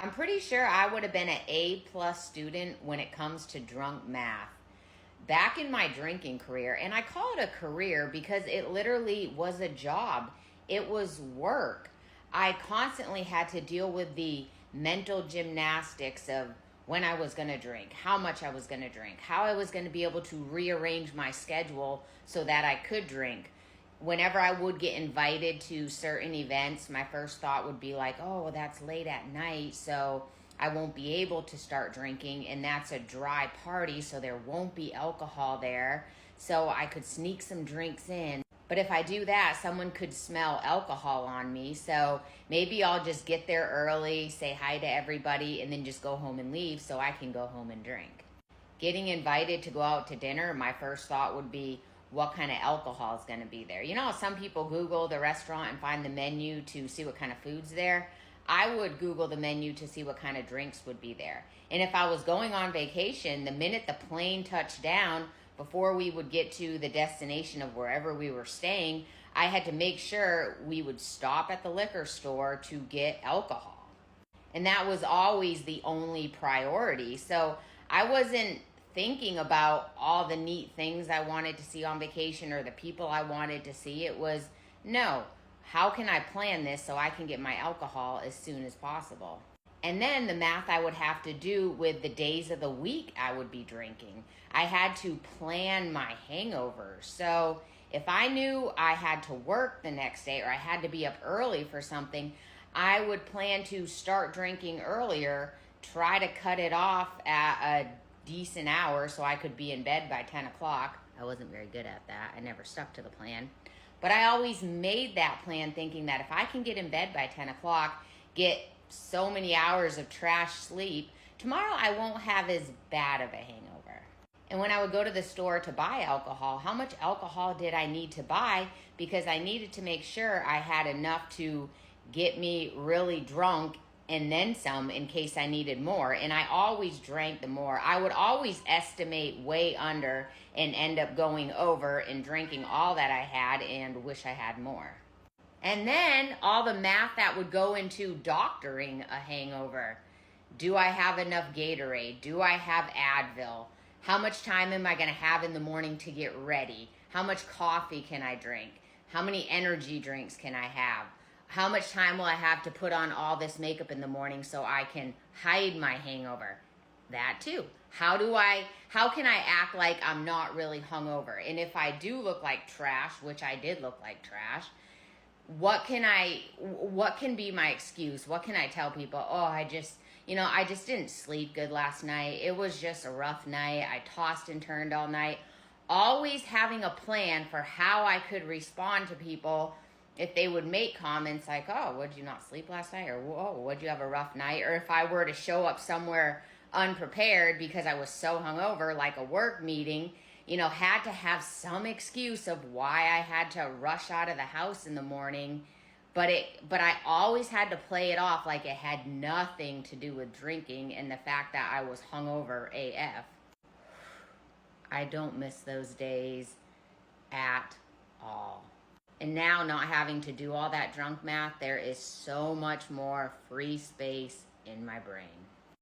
I'm pretty sure I would have been an A+ student when it comes to drunk math. Back in my drinking career, and I call it a career because it literally was a job. It was work. I constantly had to deal with the mental gymnastics of when I was going to drink, how much I was going to drink, how I was going to be able to rearrange my schedule so that I could drink. Whenever I would get invited to certain events, my first thought would be like, oh, well, that's late at night, so I won't be able to start drinking, and that's a dry party, so there won't be alcohol there, so I could sneak some drinks in. But if I do that, someone could smell alcohol on me, so maybe I'll just get there early, say hi to everybody, and then just go home and leave so I can go home and drink. Getting invited to go out to dinner, my first thought would be, what kind of alcohol is going to be there? You know how some people Google the restaurant and find the menu to see what kind of food's there? I would Google the menu to see what kind of drinks would be there. And if I was going on vacation, the minute the plane touched down, before we would get to the destination of wherever we were staying, I had to make sure we would stop at the liquor store to get alcohol. And that was always the only priority. So I wasn't thinking about all the neat things I wanted to see on vacation or the people I wanted to see. It was, no, how can I plan this so I can get my alcohol as soon as possible? And then the math I would have to do with the days of the week I would be drinking. I had to plan my hangovers. So if I knew I had to work the next day or I had to be up early for something, I would plan to start drinking earlier, try to cut it off at a decent hour so I could be in bed by 10 o'clock. I wasn't very good at that. I never stuck to the plan. But I always made that plan thinking that if I can get in bed by 10 o'clock, get so many hours of trash sleep, tomorrow I won't have as bad of a hangover. And when I would go to the store to buy alcohol, how much alcohol did I need to buy? Because I needed to make sure I had enough to get me really drunk and then some in case I needed more. And I always drank the more. I would always estimate way under and end up going over and drinking all that I had and wish I had more. And then all the math that would go into doctoring a hangover. Do I have enough Gatorade? Do I have Advil? How much time am I going to have in the morning to get ready? How much coffee can I drink? How many energy drinks can I have? How much time will I have to put on all this makeup in the morning so I can hide my hangover? That too. How can I act like I'm not really hungover? And if I do look like trash, which I did look like trash, what can be my excuse? What can I tell people? Oh, I just didn't sleep good last night. It was just a rough night. I tossed and turned all night. Always having a plan for how I could respond to people if they would make comments like, oh, would you not sleep last night? Or, whoa, would you have a rough night? Or if I were to show up somewhere unprepared because I was so hungover, like a work meeting, had to have some excuse of why I had to rush out of the house in the morning. But I always had to play it off like it had nothing to do with drinking and the fact that I was hungover AF. I don't miss those days at all. And now, not having to do all that drunk math, there is so much more free space in my brain.